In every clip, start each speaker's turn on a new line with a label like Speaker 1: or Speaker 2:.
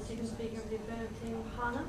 Speaker 1: the second speaker of the affirmative team, Hana.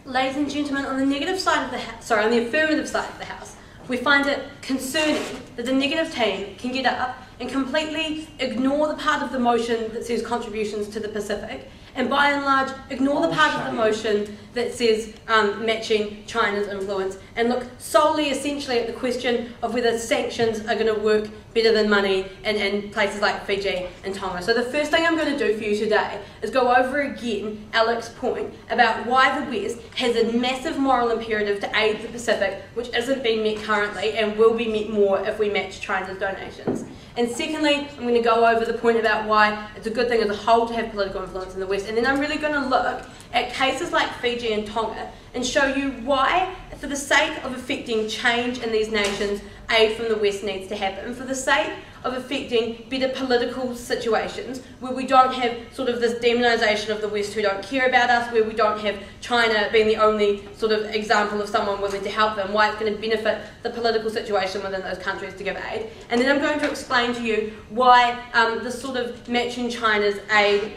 Speaker 2: Ladies and gentlemen, on the negative side of the house, on the affirmative side of the house, we find it concerning that the negative team can get up and completely ignore the part of the motion that says contributions to the Pacific, and by and large ignore the part of the motion that says matching China's influence, and look solely essentially at the question of whether sanctions are going to work better than money in places like Fiji and Tonga. So the first thing I'm going to do for you today is go over again Alec's point about why the West has a massive moral imperative to aid the Pacific, which isn't being met currently and will be met more if we match China's donations. And secondly, I'm going to go over the point about why it's a good thing as a whole to have political influence in the West. And then I'm really going to look at cases like Fiji and Tonga and show you why, for the sake of effecting change in these nations, aid from the West needs to happen. For the sake of effecting better political situations where we don't have sort of this demonisation of the West who don't care about us, where we don't have China being the only sort of example of someone willing to help them, why it's going to benefit the political situation within those countries to give aid. And then I'm going to explain to you why this sort of matching China's aid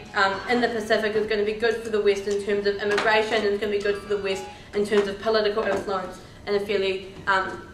Speaker 2: in the Pacific is going to be good for the West in terms of immigration, and it's going to be good for the West in terms of political influence in a fairly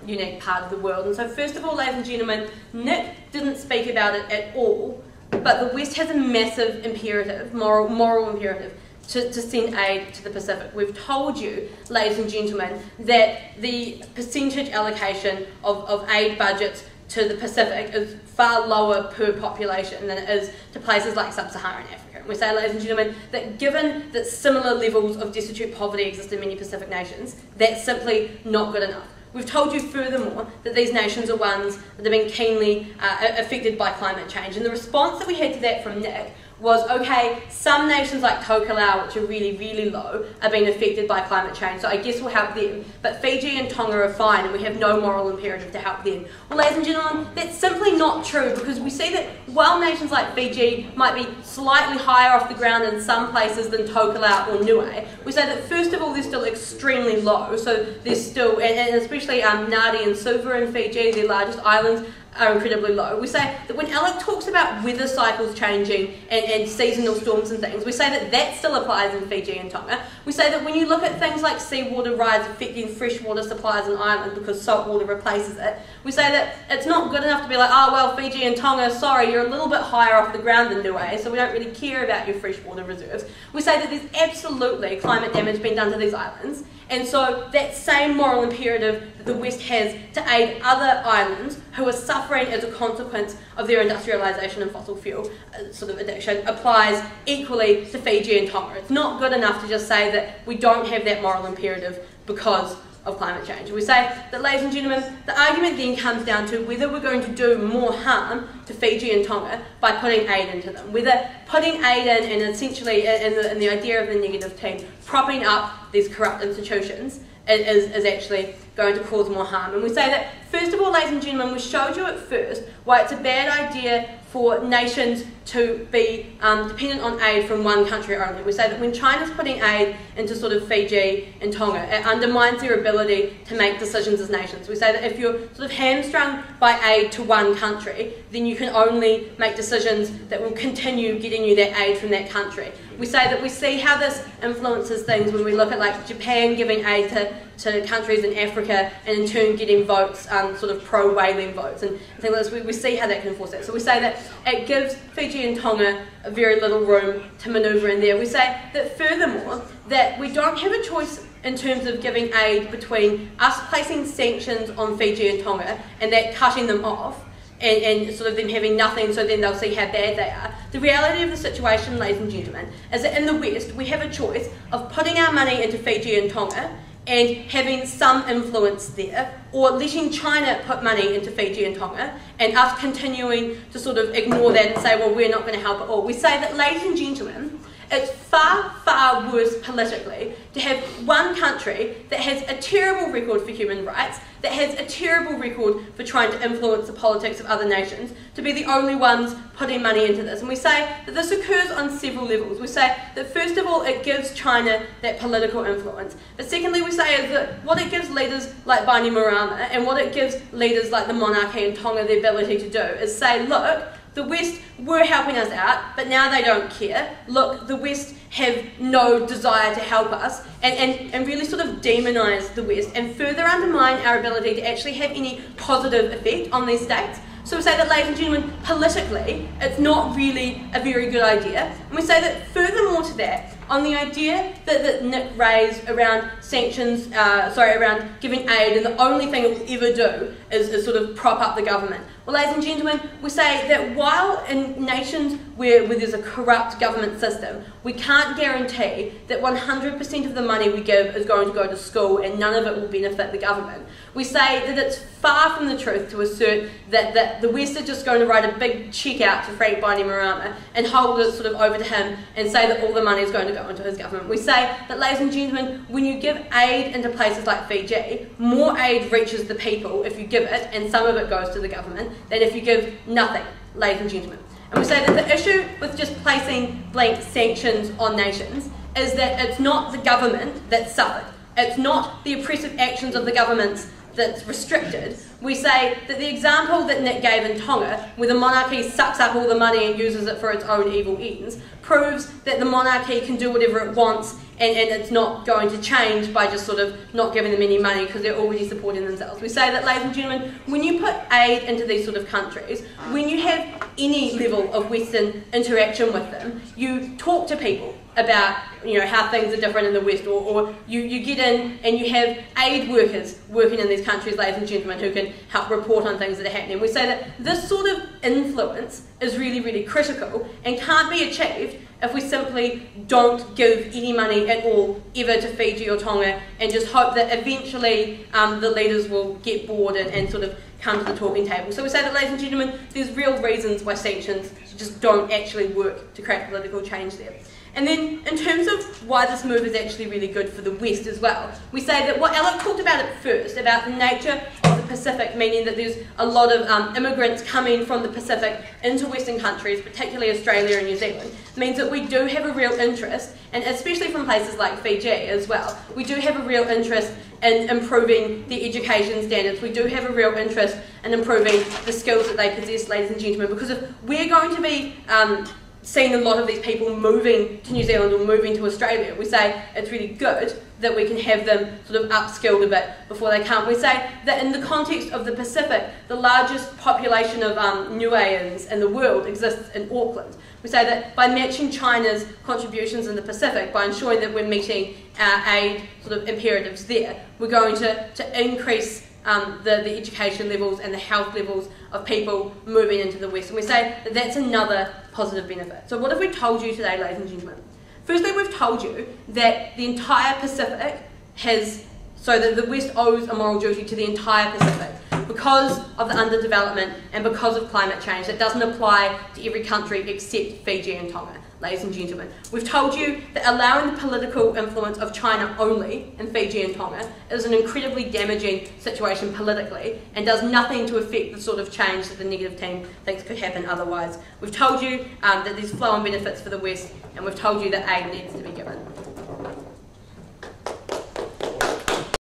Speaker 2: unique part of the world. And so first of all, ladies and gentlemen, Nick didn't speak about it at all, but the West has a massive imperative, moral imperative, to send aid to the Pacific. We've told you, ladies and gentlemen, that the percentage allocation of aid budgets to the Pacific is far lower per population than it is to places like sub-Saharan Africa. And we say, ladies and gentlemen, that given that similar levels of destitute poverty exist in many Pacific nations, that's simply not good enough. We've told you furthermore that these nations are ones that have been keenly affected by climate change. And the response that we had to that from Nick was, okay, some nations like Tokelau, which are really, really low, are being affected by climate change, so I guess we'll help them. But Fiji and Tonga are fine, and we have no moral imperative to help them. Well, ladies and gentlemen, that's simply not true, because we see that while nations like Fiji might be slightly higher off the ground in some places than Tokelau or Niue, we say that first of all they're still extremely low, so there's still, and especially Nadi and Suva in Fiji, their largest islands, are incredibly low. We say that when Alec talks about weather cycles changing and seasonal storms and things, we say that that still applies in Fiji and Tonga. We say that when you look at things like seawater rise affecting freshwater supplies on islands because salt water replaces it, we say that it's not good enough to be like, oh well, Fiji and Tonga, sorry, you're a little bit higher off the ground than Niue, so we don't really care about your freshwater reserves. We say that there's absolutely climate damage being done to these islands, and so that same moral imperative that the West has to aid other islands who are suffering as a consequence of their industrialisation and fossil fuel sort of addiction applies equally to Fiji and Tonga. It's not good enough to just say that we don't have that moral imperative because of climate change. We say that, ladies and gentlemen, the argument then comes down to whether we're going to do more harm to Fiji and Tonga by putting aid into them. Whether putting aid in and essentially in the idea of the negative team, propping up these corrupt institutions is actually going to cause more harm. And we say that, first of all, ladies and gentlemen, we showed you at first why it's a bad idea for nations to be dependent on aid from one country only. We say that when China's putting aid into sort of Fiji and Tonga, it undermines their ability to make decisions as nations. We say that if you're sort of hamstrung by aid to one country, then you can only make decisions that will continue getting you that aid from that country. We say that we see how this influences things when we look at like Japan giving aid to countries in Africa and in turn getting votes, sort of pro-whaling votes and things like this. We see how that can enforce that. So we say that it gives Fiji and Tonga a very little room to manoeuvre in there. We say that furthermore, that we don't have a choice in terms of giving aid between us placing sanctions on Fiji and Tonga and that cutting them off, and sort of them having nothing, so then they'll see how bad they are. The reality of the situation, ladies and gentlemen, is that in the West we have a choice of putting our money into Fiji and Tonga and having some influence there, or letting China put money into Fiji and Tonga and us continuing to sort of ignore that and say, well, we're not going to help at all. We say that, ladies and gentlemen, it's far, far worse politically to have one country that has a terrible record for human rights, that has a terrible record for trying to influence the politics of other nations, to be the only ones putting money into this. And we say that this occurs on several levels. We say that first of all, it gives China that political influence. But secondly, we say is that what it gives leaders like Bainimarama and what it gives leaders like the monarchy in Tonga the ability to do is say, look, the West were helping us out, but now they don't care. Look, the West have no desire to help us, and really sort of demonise the West and further undermine our ability to actually have any positive effect on these states. So we say that, ladies and gentlemen, politically, it's not really a very good idea. And we say that furthermore to that, on the idea that Nick raised around sanctions, around giving aid, and the only thing it will ever do is sort of prop up the government. Well, ladies and gentlemen, we say that while in nations where there's a corrupt government system, we can't guarantee that 100% of the money we give is going to go to school and none of it will benefit the government. We say that it's far from the truth to assert that the West are just going to write a big cheque out to Frank Bainimarama and hold it sort of over to him and say that all the money is going to go into his government. We say that, ladies and gentlemen, when you give aid into places like Fiji, more aid reaches the people if you give it, and some of it goes to the government, than if you give nothing, ladies and gentlemen. And we say that the issue with just placing blank sanctions on nations is that it's not the government that's suffered. It's not the oppressive actions of the governments that's restricted. We say that the example that Nick gave in Tonga, where the monarchy sucks up all the money and uses it for its own evil ends, proves that the monarchy can do whatever it wants and it's not going to change by just sort of not giving them any money because they're already supporting themselves. We say that, ladies and gentlemen, when you put aid into these sort of countries, when you have any level of Western interaction with them, you talk to people about how things are different in the West, or you get in and you have aid workers working in these countries, ladies and gentlemen, who can help report on things that are happening. We say that this sort of influence is really, really critical and can't be achieved if we simply don't give any money at all ever to Fiji or Tonga and just hope that eventually the leaders will get bored and sort of come to the talking table. So we say that, ladies and gentlemen, there's real reasons why sanctions just don't actually work to create political change there. And then, in terms of why this move is actually really good for the West as well, we say that what Alec talked about at first, about the nature of the Pacific, meaning that there's a lot of immigrants coming from the Pacific into Western countries, particularly Australia and New Zealand, means that we do have a real interest, and especially from places like Fiji as well, we do have a real interest in improving the education standards. We do have a real interest in improving the skills that they possess, ladies and gentlemen, because if we're going to be seeing a lot of these people moving to New Zealand or moving to Australia, we say it's really good that we can have them sort of upskilled a bit before they come. We say that in the context of the Pacific, the largest population of Niueans in the world exists in Auckland. We say that by matching China's contributions in the Pacific, by ensuring that we're meeting our aid sort of imperatives there, we're going to increase the education levels and the health levels of people moving into the West. And we say that that's another positive benefit. So what have we told you today, ladies and gentlemen? Firstly, we've told you that the entire Pacific that the West owes a moral duty to the entire Pacific because of the underdevelopment and because of climate change. That doesn't apply to every country except Fiji and Tonga. Ladies and gentlemen, we've told you that allowing the political influence of China only in Fiji and Tonga is an incredibly damaging situation politically and does nothing to affect the sort of change that the negative team thinks could happen otherwise. We've told you that there's flow-on benefits for the West, and we've told you that aid needs to be